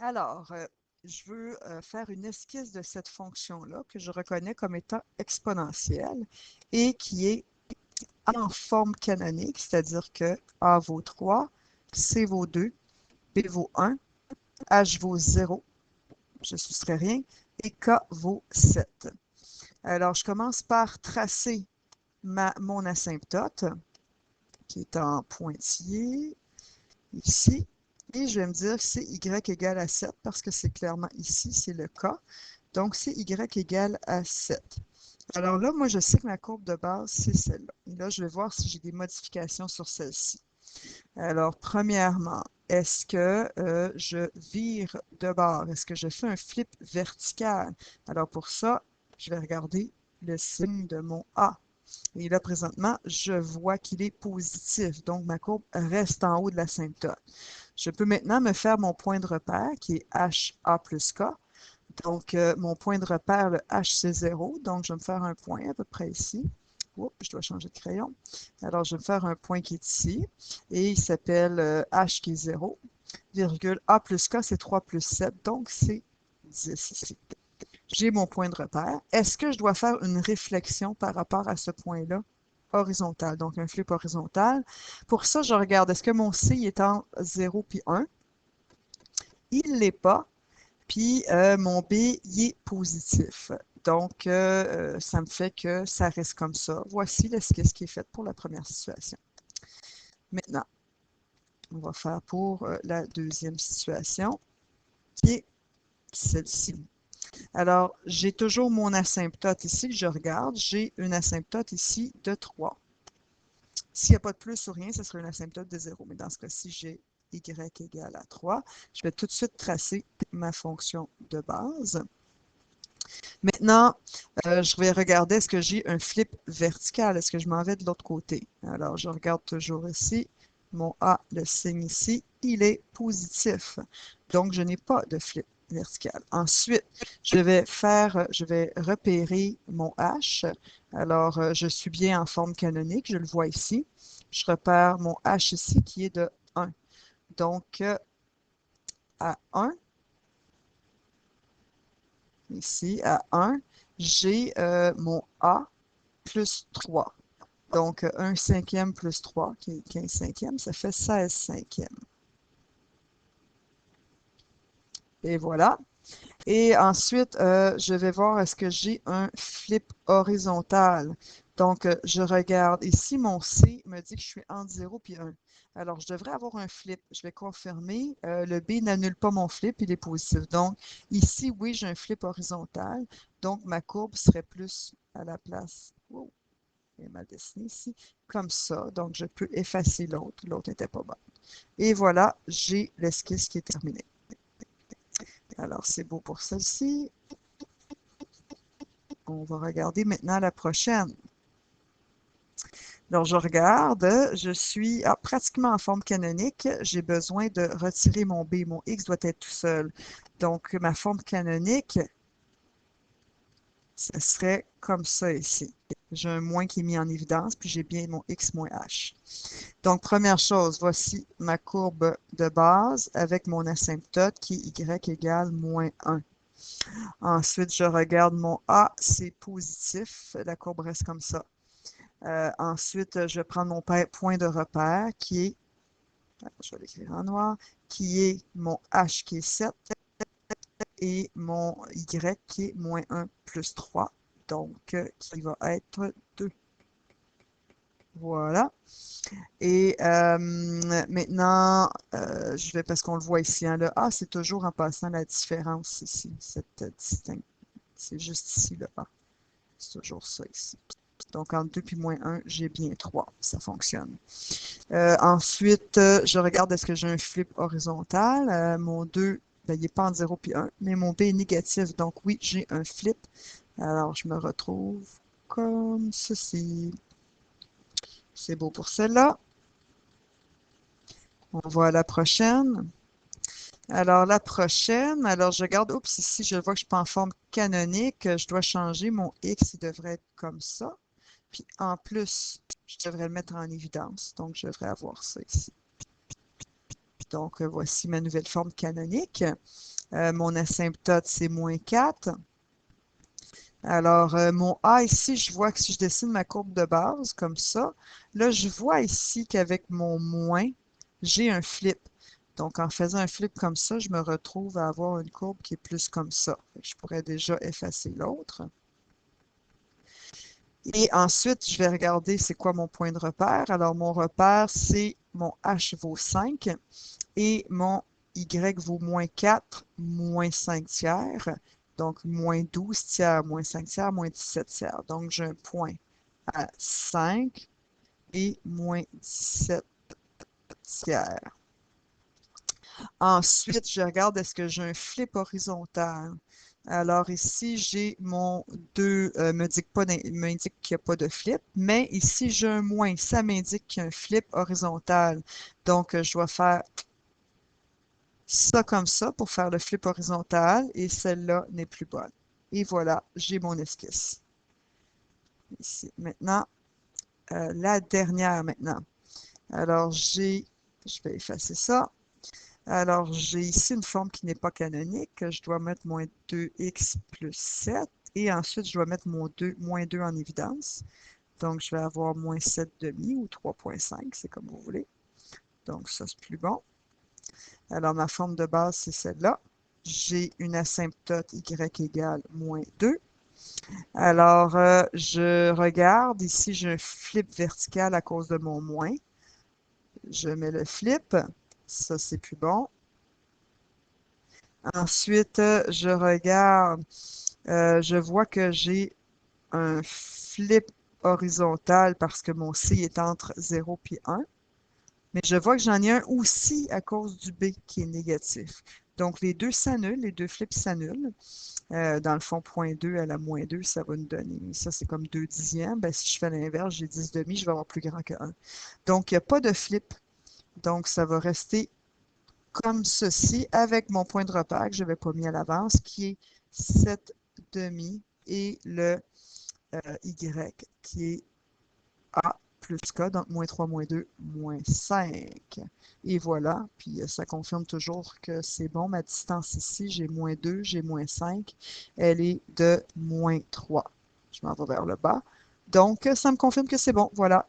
Alors, je veux faire une esquisse de cette fonction-là que je reconnais comme étant exponentielle et qui est en forme canonique, c'est-à-dire que A vaut 3, C vaut 2, B vaut 1, H vaut 0, je ne soustrais rien, et K vaut 7. Alors, je commence par tracer mon asymptote, qui est en pointillé, ici. Et je vais me dire que c'est y égale à 7 parce que c'est clairement ici, c'est le cas. Donc, c'est y égale à 7. Alors là, moi, je sais que ma courbe de base, c'est celle-là. Et là, je vais voir si j'ai des modifications sur celle-ci. Alors, premièrement, est-ce que je vire de bord? Est-ce que je fais un flip vertical? Alors, pour ça, je vais regarder le signe de mon A. Et là, présentement, je vois qu'il est positif. Donc, ma courbe reste en haut de l'asymptote. Je peux maintenant me faire mon point de repère qui est HA plus K. Donc, mon point de repère, le H, c'est 0. Donc, je vais me faire un point à peu près ici. Oups, je dois changer de crayon. Alors, je vais me faire un point qui est ici. Et il s'appelle H qui est 0, virgule A plus K, c'est 3 plus 7. Donc, c'est 10 ici. J'ai mon point de repère. Est-ce que je dois faire une réflexion par rapport à ce point-là? Horizontal, donc un flip horizontal. Pour ça, je regarde, est-ce que mon C est en 0 puis 1? Il ne l'est pas. Puis mon B, il est positif. Donc, ça me fait que ça reste comme ça. Voici l'esquisse qui est faite pour la première situation. Maintenant, on va faire pour la deuxième situation, qui est celle-ci. Alors, j'ai toujours mon asymptote ici que je regarde. J'ai une asymptote ici de 3. S'il n'y a pas de plus ou rien, ce serait une asymptote de 0. Mais dans ce cas-ci, j'ai y égale à 3. Je vais tout de suite tracer ma fonction de base. Maintenant, je vais regarder, est-ce que j'ai un flip vertical? Est-ce que je m'en vais de l'autre côté? Alors, je regarde toujours ici. Mon A, le signe ici, il est positif. Donc, je n'ai pas de flip vertical. Ensuite, je vais repérer mon H. Alors, je suis bien en forme canonique, je le vois ici. Je repère mon H ici qui est de 1. Donc, à 1, ici, à 1, j'ai mon A plus 3. Donc, 1 cinquième plus 3, qui est 15 cinquièmes, ça fait 16 cinquièmes. Et voilà. Et ensuite, je vais voir est-ce que j'ai un flip horizontal. Donc, je regarde ici, mon C me dit que je suis entre 0 et 1. Alors, je devrais avoir un flip. Je vais confirmer. Le B n'annule pas mon flip, il est positif. Donc, ici, oui, j'ai un flip horizontal. Donc, ma courbe serait plus à la place. Oh, elle est mal dessinée ici. Comme ça. Donc, je peux effacer l'autre. L'autre n'était pas bonne. Et voilà, j'ai l'esquisse qui est terminée. Alors, c'est beau pour celle-ci. On va regarder maintenant la prochaine. Alors, je regarde, je suis pratiquement en forme canonique. J'ai besoin de retirer mon B. Mon X doit être tout seul. Donc, ma forme canonique, ce serait comme ça ici. J'ai un moins qui est mis en évidence, puis j'ai bien mon X moins H. Donc, première chose, voici ma courbe de base avec mon asymptote qui est Y égale moins 1. Ensuite, je regarde mon A, c'est positif. La courbe reste comme ça. Ensuite, je vais prendre mon point de repère qui est, je vais l'écrire en noir, qui est mon H qui est 7 et mon Y qui est moins 1 plus 3, donc qui va être 2. Voilà. Et maintenant, je vais, parce qu'on le voit ici, hein, le A, c'est toujours en passant la différence ici, cette distinction. C'est juste ici le A. C'est toujours ça ici. Donc, entre 2 puis moins 1, j'ai bien 3. Ça fonctionne. Ensuite, je regarde est-ce que j'ai un flip horizontal. Mon 2, ben, il n'est pas en 0 puis 1, mais mon B est négatif. Donc, oui, j'ai un flip. Alors, je me retrouve comme ceci. C'est beau pour celle-là. On voit à la prochaine. Alors, la prochaine, alors je regarde, oups, ici, je vois que je suis pas en forme canonique. Je dois changer. Mon X, il devrait être comme ça. Puis, en plus, je devrais le mettre en évidence. Donc, je devrais avoir ça ici. Donc, voici ma nouvelle forme canonique. Mon asymptote, c'est moins 4. Alors, mon A ici, je vois que si je dessine ma courbe de base comme ça, là, je vois ici qu'avec mon moins, j'ai un flip. Donc, en faisant un flip comme ça, je me retrouve à avoir une courbe qui est plus comme ça. Je pourrais déjà effacer l'autre. Et ensuite, je vais regarder c'est quoi mon point de repère. Alors, mon repère, c'est mon H vaut 5 et mon Y vaut moins 4, moins 5 tiers. Donc, moins 12 tiers, moins 5 tiers, moins 17 tiers. Donc, j'ai un point à 5 et moins 17 tiers. Ensuite, je regarde est-ce que j'ai un flip horizontal. Alors ici, j'ai mon 2, m'indique qu'il n'y a pas de flip, mais ici, j'ai un moins, ça m'indique qu'il y a un flip horizontal. Donc, je dois faire ça comme ça pour faire le flip horizontal et celle-là n'est plus bonne. Et voilà, j'ai mon esquisse. Ici, maintenant, la dernière maintenant. Alors, je vais effacer ça. Alors, j'ai ici une forme qui n'est pas canonique. Je dois mettre moins 2x plus 7 et ensuite, je dois mettre moins 2 en évidence. Donc, je vais avoir moins 7 demi ou 3,5, c'est comme vous voulez. Donc, ça, c'est plus bon. Alors, ma forme de base, c'est celle-là. J'ai une asymptote y égale moins 2. Alors, je regarde. Ici, j'ai un flip vertical à cause de mon moins. Je mets le flip. Ça, c'est plus bon. Ensuite, je regarde. Je vois que j'ai un flip horizontal parce que mon C est entre 0 et 1. Mais je vois que j'en ai un aussi à cause du B qui est négatif. Donc, les deux s'annulent, les deux flips s'annulent. Dans le fond, 0,2 à la moins 2, ça va nous donner, ça c'est comme 2 dixièmes. Ben, si je fais l'inverse, j'ai 10 demi, je vais avoir plus grand que 1. Donc, il n'y a pas de flip. Donc, ça va rester comme ceci avec mon point de repère que je n'avais pas mis à l'avance, qui est 7 demi et le Y qui est A plus K, donc moins 3, moins 2, moins 5. Et voilà, puis ça confirme toujours que c'est bon. Ma distance ici, j'ai moins 2, j'ai moins 5. Elle est de moins 3. Je m'en vais vers le bas. Donc, ça me confirme que c'est bon. Voilà,